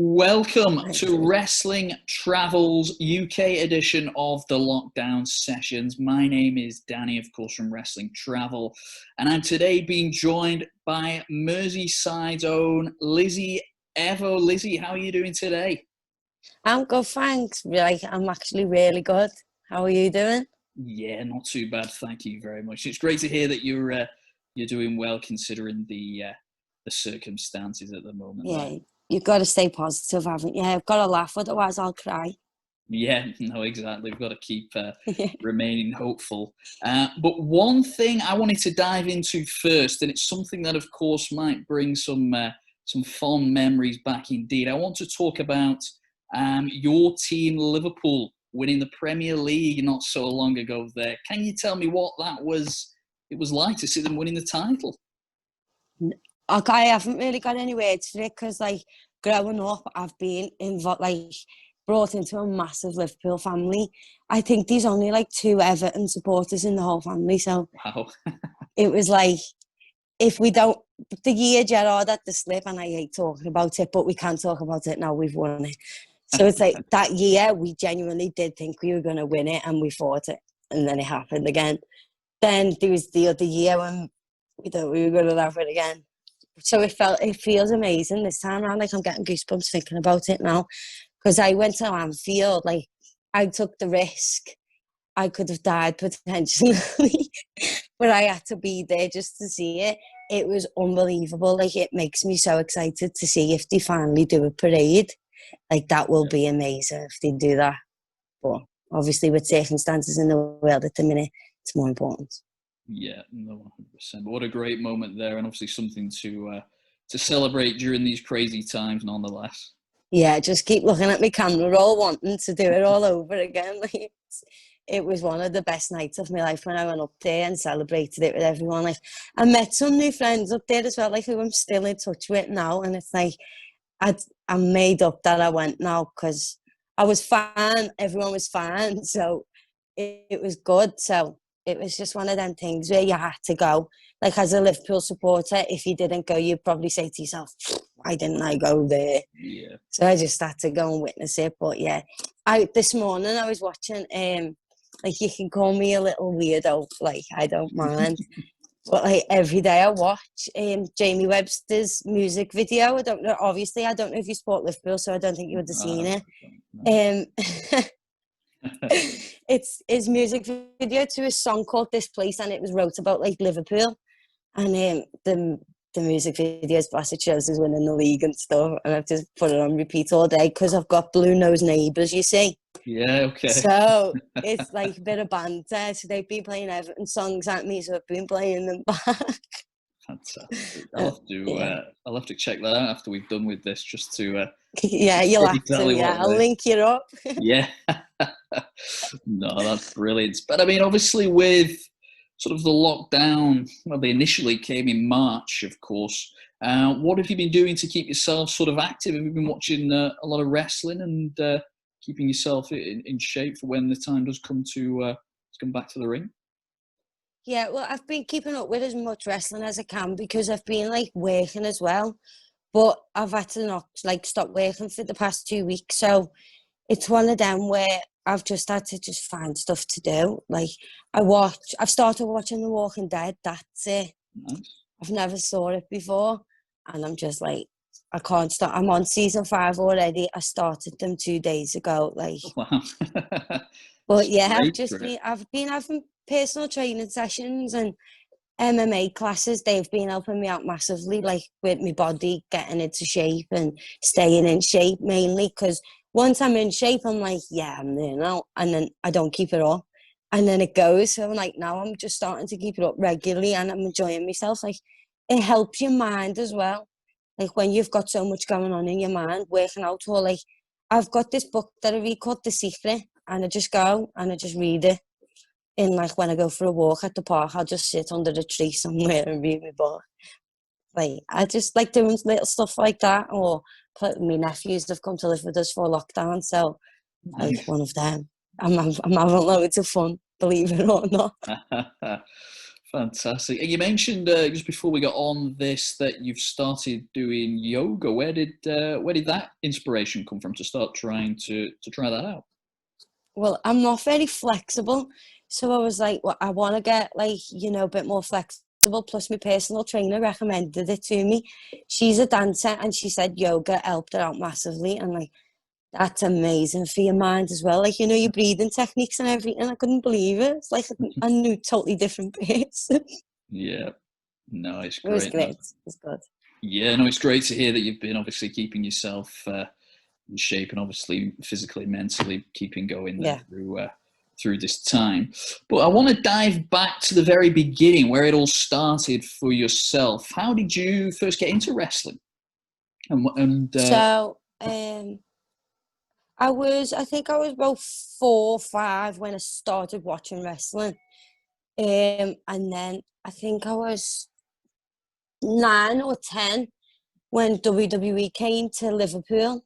Welcome Thank to you. Wrestling Travels UK edition of the Lockdown Sessions. My name is Danny, of course, from Wrestling Travel, and I'm today being joined by Merseyside's own Lizzy Evo. Lizzy, how are you doing today? I'm good, thanks. I'm actually really good. How are you doing? Yeah, not too bad. Thank you very much. It's great to hear that you're doing well considering the circumstances at the moment there. Yeah, you've got to stay positive, haven't you? I've got to laugh, otherwise I'll cry. Yeah, no, exactly. We've got to keep remaining hopeful. But one thing I wanted to dive into first, and it's something that, of course, might bring some fond memories back indeed. I want to talk about your team, Liverpool, winning the Premier League not so long ago there. Can you tell me what that was? It was like to see them winning the title. Like, I haven't really got any words for it because, growing up, I've been brought into a massive Liverpool family. I think there's only two Everton supporters in the whole family, so Wow. it was like, if we don't, the year Gerrard had the slip, and I hate talking about it, but we can't talk about it now, we've won it. So it's like that year, we genuinely did think we were going to win it, and we fought it, and then it happened again. Then there was the other year when we thought we were going to have it again. So it feels amazing this time around. Like, I'm getting goosebumps thinking about it now, because I went to Anfield. I took the risk. I could have died potentially, but I had to be there just to see it. It was unbelievable. It makes me so excited to see if they finally do a parade. That will be amazing if they do that. But obviously, with circumstances in the world at the minute, it's more important. Yeah, no, 100%. But what a great moment there, and obviously something to celebrate during these crazy times, nonetheless. Yeah, just keep looking at my camera roll, wanting to do it all over again. It was one of the best nights of my life when I went up there and celebrated it with everyone. I met some new friends up there as well, who I'm still in touch with now, and it's I'm made up that I went now because I was fine. Everyone was fine, so it was good. So it was just one of them things where you had to go. As a Liverpool supporter, if you didn't go, you'd probably say to yourself, "Why didn't I go there?" Yeah. So I just had to go and witness it. But yeah, this morning I was watching. You can call me a little weirdo. I don't mind. But every day I watch Jamie Webster's music video. I don't know. Obviously, I don't know if you support Liverpool, so I don't think you would have seen it. It's his music video to a song called "This Place," and it was wrote about Liverpool. And the music videos, plus it shows us winning the league and stuff. And I've just put it on repeat all day because I've got blue nose neighbours, you see. Yeah, okay. So it's a bit of banter. So they've been playing Everton songs at me, so I've been playing them back. Fantastic. I'll have to check that out after we've done with this, just to yeah, see you'll have to. exactly Yeah, what I'll they. link you up. Yeah. No, that's brilliant. But I mean, obviously, with sort of the lockdown, well, they initially came in March, of course. What have you been doing to keep yourself sort of active? Have you been watching a lot of wrestling and keeping yourself in shape for when the time does come to come back to the ring? Yeah, well, I've been keeping up with as much wrestling as I can because I've been working as well. But I've had to not stop working for the past 2 weeks. So it's one of them where I've just had to just find stuff to do. I've started watching The Walking Dead. That's it. Nice. I've never saw it before. And I'm just I can't stop. I'm on season 5 already. I started them 2 days ago. Wow. But yeah, Straight for it. I've been having personal training sessions and MMA classes. They've been helping me out massively, with my body getting into shape and staying in shape mainly. Because once I'm in shape, I'm yeah, I'm there now, and then I don't keep it up, and then it goes. So I'm now I'm just starting to keep it up regularly, and I'm enjoying myself. It helps your mind as well. When you've got so much going on in your mind, working out, or I've got this book that I read called The Secret, and I just go and I just read it. In when I go for a walk at the park, I'll just sit under a tree somewhere and read my book. I just like doing little stuff like that. Or my nephews have come to live with us for lockdown, so Nice. one of them. I'm having loads of fun, believe it or not. Fantastic. And you mentioned just before we got on this that you've started doing yoga. Where did that inspiration come from to start trying to try that out? Well, I'm not very flexible, so I was like, well, I want to get like, a bit more flexible. Plus, my personal trainer recommended it to me. She's a dancer, and she said yoga helped her out massively. And like, that's amazing for your mind as well. Like, your breathing techniques and everything. I couldn't believe it. It's like a new, totally different pace. It Yeah, no, it's was great. No, great. It was good. yeah, no, it's great to hear that you've been obviously keeping yourself in shape and obviously physically, mentally keeping going there Yeah. through this time. But I want to dive back to the very beginning where it all started for yourself. How did you first get into wrestling? So, I think I was about 4 or 5 when I started watching wrestling. And then I think I was 9 or 10 when WWE came to Liverpool.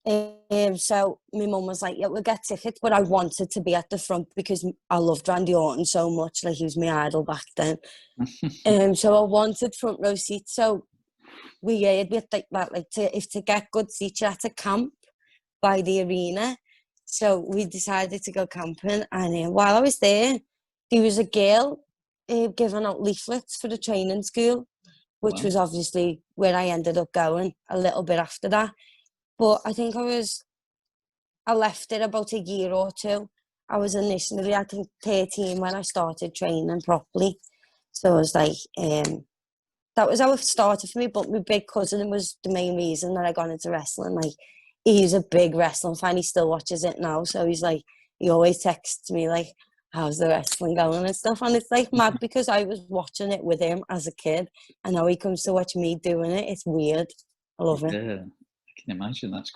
So my mum was like, "Yeah, we'll get tickets," but I wanted to be at the front because I loved Randy Orton so much. Like, he was my idol back then. So I wanted front row seats. So we heard with like to get good seats, you had to camp by the arena. So we decided to go camping, and while I was there was a girl giving out leaflets for the training school, which Wow. was obviously where I ended up going a little bit after that. But I think I left it about a year or two. I was initially, I think, 13 when I started training properly. So I was like, that was how it started for me. But my big cousin was the main reason that I got into wrestling. Like, he's a big wrestling fan. He still watches it now. So he's like, he always texts me like, "How's the wrestling going?" and stuff. And it's like mad because I was watching it with him as a kid, and now he comes to watch me doing it. It's weird. I love it. Yeah, I can imagine that's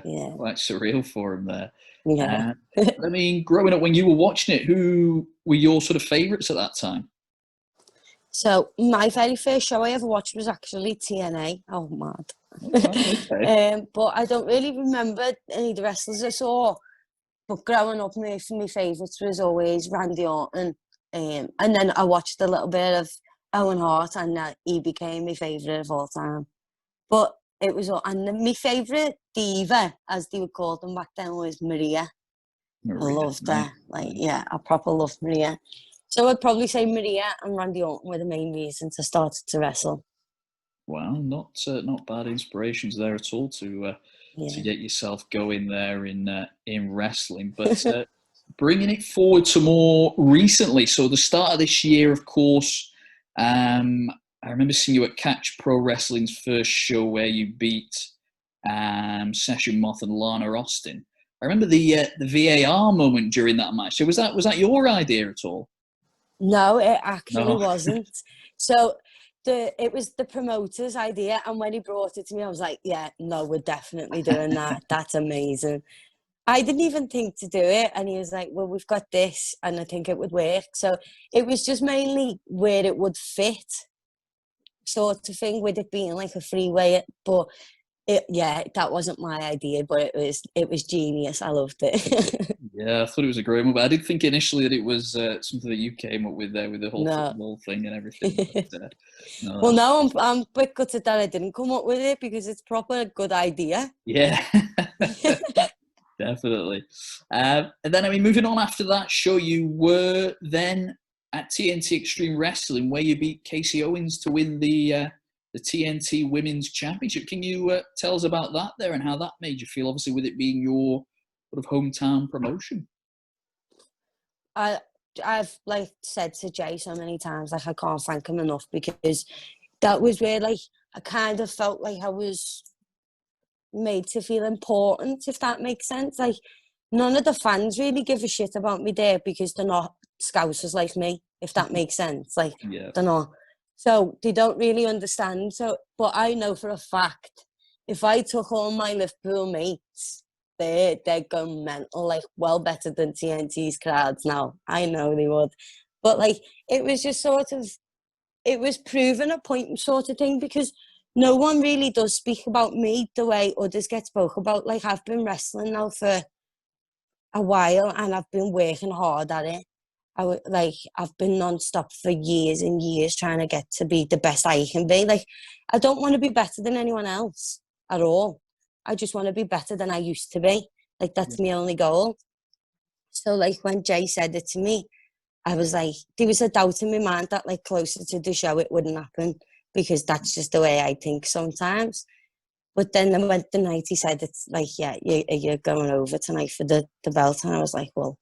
Yeah, quite surreal for him there. yeah. Uh, I mean, growing up when you were watching it, who were your sort of favourites at that time? So my very first show I ever watched was actually TNA. Oh, mad. Oh, wow, okay. But I don't really remember any of the wrestlers I saw. But growing up, my favourites was always Randy Orton. And then I watched a little bit of Owen Hart, and he became my favourite of all time. But it was, and then my favourite diva, as they would call them back then, was Maria. I Maria, loved right. her. Like, yeah, I proper loved Maria. So I'd probably say Maria and Randy Orton were the main reasons I started to wrestle. Wow, not bad inspirations there at all to Yeah. get yourself going there in wrestling. But bringing it forward to more recently, so the start of this year, of course, I remember seeing you at Catch Pro Wrestling's first show where you beat Session Moth and Lana Austin. I remember the VAR moment during that match. So was that your idea at all? No, it actually No. wasn't. So it was the promoter's idea, and when he brought it to me, I was like, "Yeah, no, we're definitely doing that. That's amazing." I didn't even think to do it, and he was like, "Well, we've got this, and I think it would work." So it was just mainly where it would fit, sort of thing, with it being like a freeway. But yeah, that wasn't my idea, but it was genius. I loved it. Yeah, I thought it was a great movie. I did think initially that it was something that you came up with there with the whole No. football thing and everything. But no, Well, that's now I'm a bit gutted that I didn't come up with it because it's proper a good idea. yeah, definitely. And then I mean, moving on after that show, you were then at TNT Extreme Wrestling where you beat Casey Owens to win the TNT Women's Championship. Can you tell us about that there and how that made you feel? Obviously, with it being your sort of hometown promotion. I I've like said to Jay so many times, like I can't thank him enough because that was where like I kind of felt like I was made to feel important, if that makes sense. Like, none of the fans really give a shit about me there because they're not scousers like me, if that makes sense. Like, Yeah. they're not. So they don't really understand. So, but I know for a fact, if I took all my Liverpool mates, they'd go mental, like well better than TNT's crowds now. I know they would. But like, it was just sort of, it was proving a point sort of thing because no one really does speak about me the way others get spoke about. Like, I've been wrestling now for a while and I've been working hard at it. I've been non-stop for years and years trying to get to be the best I can be. Like, I don't want to be better than anyone else at all. I just want to be better than I used to be. Like, that's my only goal. So, like, when Jay said it to me, I was like, there was a doubt in my mind that, like, closer to the show, it wouldn't happen, because that's just the way I think sometimes. But then when the night he said, it's like, yeah, you're going over tonight for the belt. And I was like, well,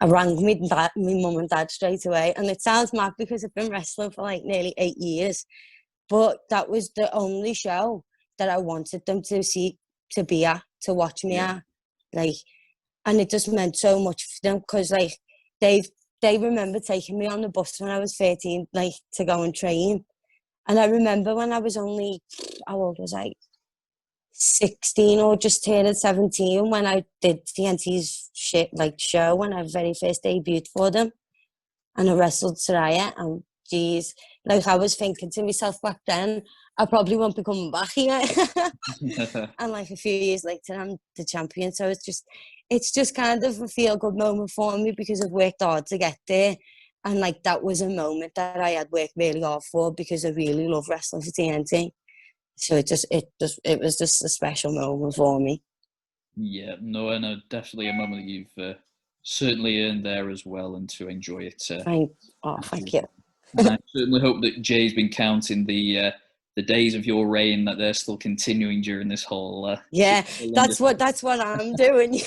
I rang my mum and dad straight away. And it sounds mad because I've been wrestling for like nearly 8 years. But that was the only show that I wanted them to see, to be at, to watch me at. Like, and it just meant so much for them, because like they remember taking me on the bus when I was 13, like, to go and train. And I remember when I was only, how old was I? 16 or just turned 17, when I did TNT's show, when I very first debuted for them, and I wrestled Saraya. And geez, like, I was thinking to myself back then, I probably won't be coming back here. And like a few years later, I'm the champion. So it's just kind of a feel good moment for me, because I've worked hard to get there. And like, that was a moment that I had worked really hard for, because I really love wrestling for TNT. So it was just a special moment for me. Yeah, no, I know, definitely a moment that you've certainly earned there as well, and to enjoy it. Thank you. And I certainly hope that Jay's been counting the days of your reign, that they're still continuing during this whole. Yeah, that's what I'm doing.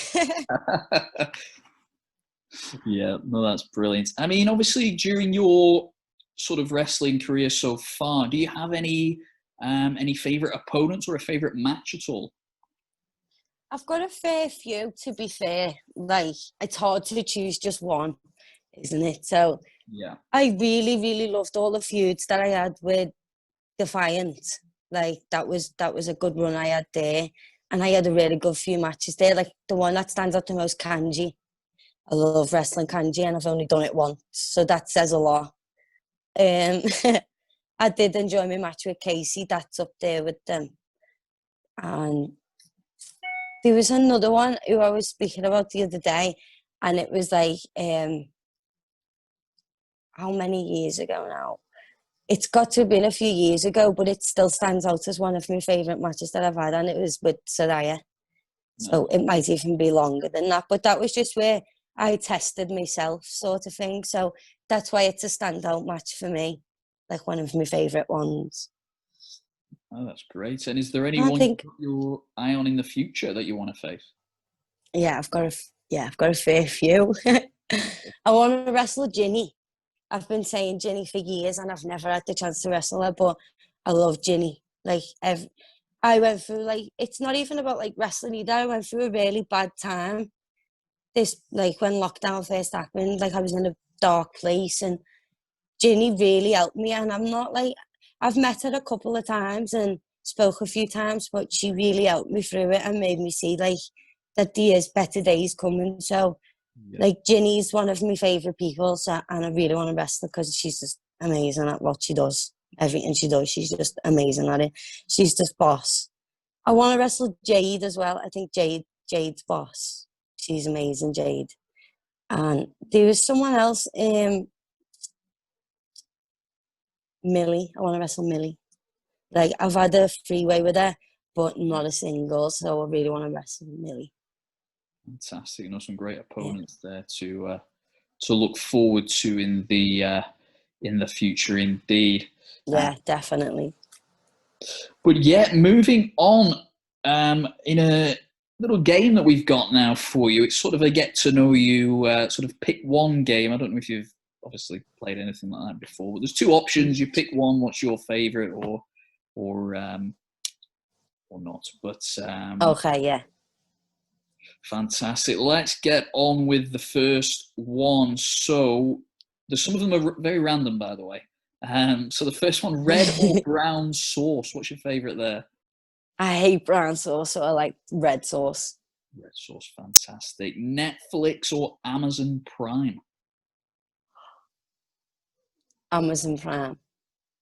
Yeah, no, that's brilliant. I mean, obviously, during your sort of wrestling career so far, do you have any favorite opponents or a favorite match at all? I've got a fair few, to be fair. Like, it's hard to choose just one, isn't it? So Yeah, I really, really loved all the feuds that I had with Defiant. Like, that was a good run I had there. And I had a really good few matches there. Like, the one that stands out the most, Kanji. I love wrestling Kanji, and I've only done it once, so that says a lot. I did enjoy my match with Casey. That's up there with them. And there was another one who I was speaking about the other day, and it was like, how many years ago now? It's got to have been a few years ago, but it still stands out as one of my favourite matches that I've had, and it was with Saraya. So it might even be longer than that, but that was just where I tested myself, sort of thing. So that's why it's a standout match for me, like one of my favourite ones. oh, that's great. And is there I anyone you've think, got your eye on in the future that you want to face? yeah, I've got a fair few. I want to wrestle Ginny. I've been saying Ginny for years, and I've never had the chance to wrestle her, but I love Ginny. Like, I went through, like, it's not even about like wrestling either. I went through a really bad time. Like, when lockdown first happened, like, I was in a dark place, and Ginny really helped me. And I'm not like, I've met her a couple of times and spoke a few times, but she really helped me through it and made me see, like, that there's better days coming. So, like, Ginny's one of my favourite people, so, and I really want to wrestle her, because she's just amazing at what she does. Everything she does, she's just amazing at it. She's just boss. I want to wrestle Jade as well. I think Jade's boss. She's amazing, Jade. And there was someone else, Millie. I want to wrestle Millie. Like, I've had a freeway with her, but not a single, so I really want to wrestle Millie. Fantastic. You know, some great opponents there to look forward to in the future, indeed. Yeah, definitely. But yeah, moving on, in a little game that we've got now for you, it's sort of a get to know you, sort of pick one game. I don't know if you've obviously played anything like that before, but there's two options. You pick one. What's your favourite, or not? But Okay, yeah. fantastic. Let's get on with the first one. So, some of them are very random, by the way. So the first one, red or brown sauce. What's your favourite there? I hate brown sauce, so I like red sauce. Red sauce, fantastic. Netflix or Amazon Prime? Amazon Prime.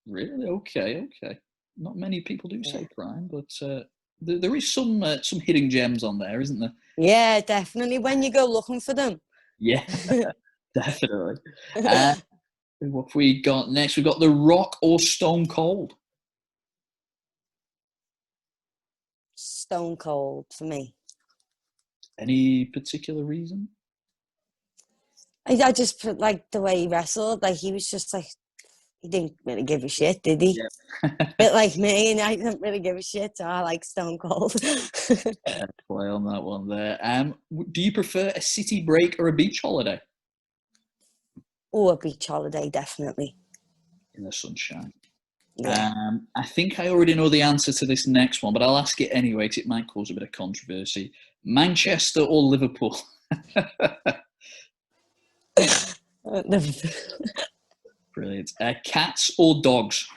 Really? Okay. Not many people do say Prime, but there is some hidden gems on there, isn't there? Yeah, definitely. When you go looking for them. Yeah. Definitely. What have we got next? We've got The Rock or Stone Cold. Stone Cold for me. Any particular reason? I just like the way he wrestled. Like he was just like, he didn't really give a shit, did he? Yeah. Bit like me, and I didn't really give a shit. So I like Stone Cold. Play on that one there. Do you prefer a city break or a beach holiday? Oh, a beach holiday, definitely. In the sunshine. Yeah. I think I already know the answer to this next one, but I'll ask it anyway because it might cause a bit of controversy. Manchester or Liverpool? Brilliant. Cats or dogs?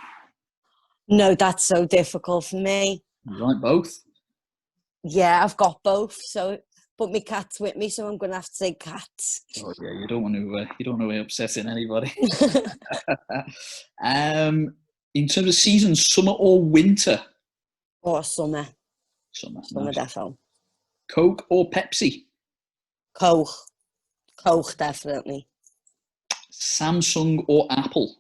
No, that's so difficult for me. You like both? Yeah, I've got both. So, but my cat's with me, so I'm gonna have to say cats. Oh yeah, you don't want to be upsetting anybody. In terms of seasons, summer or winter? Or summer. Summer. Summer, Nice. definitely. Coke or Pepsi? Coke. Coke, definitely. Samsung or Apple?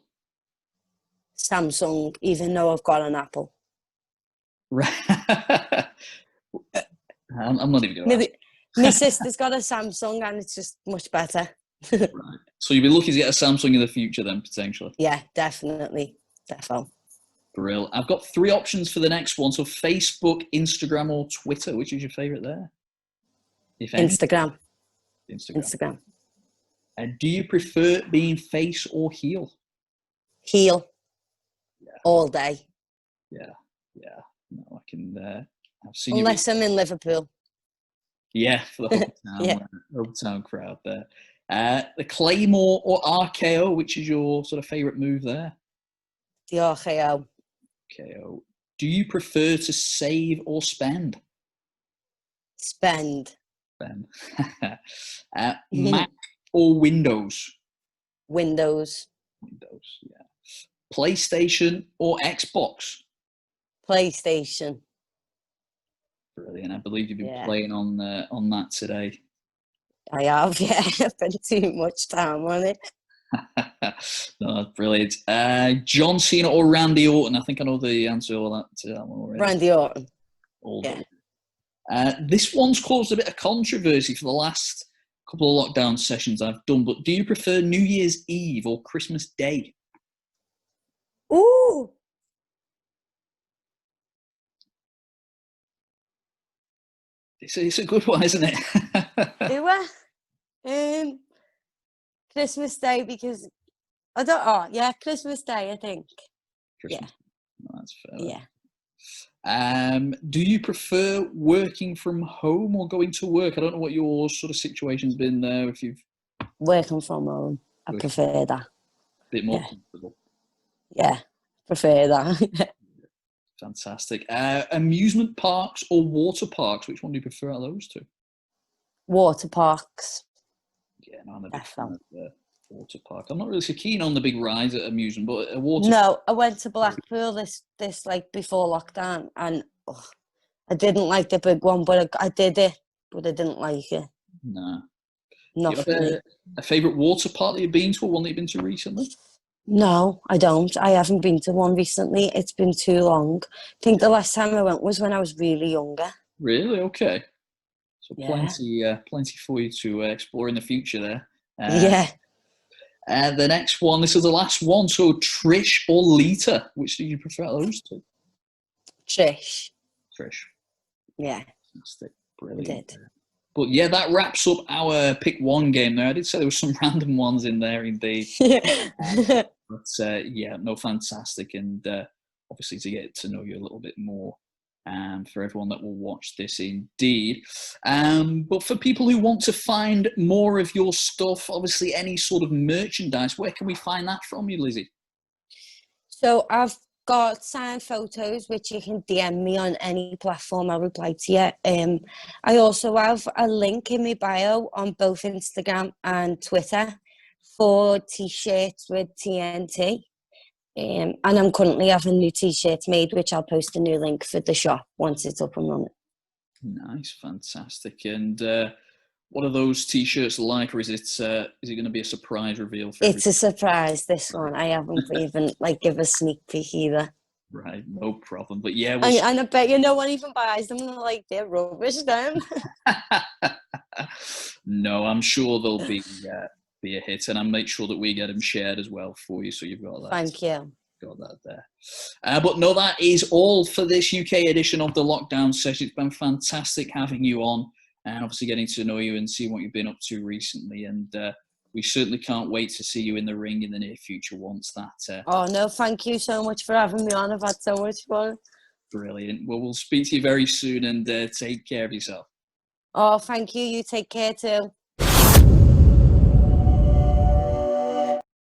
Samsung, even though I've got an Apple. Right. I'm not even going to ask. My sister's got a Samsung and it's just much better. Right. So you'll be lucky to get a Samsung in the future then, potentially. Yeah, definitely. Defo. Brill. I've got 3 options for the next one. So Facebook, Instagram, or Twitter. Which is your favourite there? If any? Instagram. Instagram. Do you prefer being face or heel? Heel. Yeah. All day. Yeah. No, I can. I've seen you. Unless I'm in Liverpool. Yeah, for the whole town crowd there. The Claymore or RKO, which is your sort of favourite move there? The RKO. KO. Do you prefer to save or spend? Spend. Ben. Mac or Windows? Windows. Windows, yeah. PlayStation or Xbox? PlayStation. Brilliant. I believe you've been playing on that today. I have, yeah. I've spent too much time on it. No, that's brilliant. John Cena or Randy Orton? I think I know the answer to that one already. Randy Orton. This one's caused a bit of controversy for the last couple of lockdown sessions I've done, but do you prefer New Year's Eve or Christmas Day? Ooh! It's a good one, isn't it? Christmas Day, because Christmas Day, I think. Christmas. No, that's fair. Yeah. Do you prefer working from home or going to work? I don't know what your sort of situation's been there. If you've working from home, I prefer that. A bit more comfortable. Yeah, prefer that. Fantastic. Amusement parks or water parks? Which one do you prefer out of those two? Water parks. Yeah, no, I'm a big fan of the water park. I'm not really so keen on the big rides at amusement, but a water. No, I went to Blackpool this like before lockdown, and I didn't like the big one, but I did it, but I didn't like it. No. Not for me. A favourite water park that you've been to, or one that you've been to recently? No, I don't. I haven't been to one recently. It's been too long. I think the last time I went was when I was really younger. Really? Okay. So plenty for you to explore in the future there. The next one, this is the last one. So Trish or Lita, which do you prefer out of those two? Trish. Yeah. Fantastic. Brilliant. I did. But yeah, that wraps up our pick one game there. I did say there were some random ones in there indeed. But no, fantastic. And obviously to get to know you a little bit more for everyone that will watch this indeed. But for people who want to find more of your stuff, obviously any sort of merchandise, where can we find that from you, Lizzy? So I've got signed photos, which you can DM me on any platform. I'll reply to you. I also have a link in my bio on both Instagram and Twitter for t-shirts with TNT. And I'm currently having new t-shirts made, which I'll post a new link for the shop once it's up and running. Nice, fantastic. And What are those t-shirts like, or is it going to be a surprise reveal for It's everyone? a surprise, this one. I haven't even give a sneak peek either. Right, no problem. But yeah, And I bet no one even buys them. And they're like, they're rubbish then. no, I'm sure they'll be a hit, and I'll make sure that we get them shared as well for you, so you've got that. Thank you. Got that there. But no, that is all for this UK edition of the Lockdown Session. It's been fantastic having you on, and obviously getting to know you and see what you've been up to recently. And we certainly can't wait to see you in the ring in the near future once that. Oh, no, thank you so much for having me on. I've had so much fun. Brilliant. Well, we'll speak to you very soon, and take care of yourself. Oh, thank you. You take care too.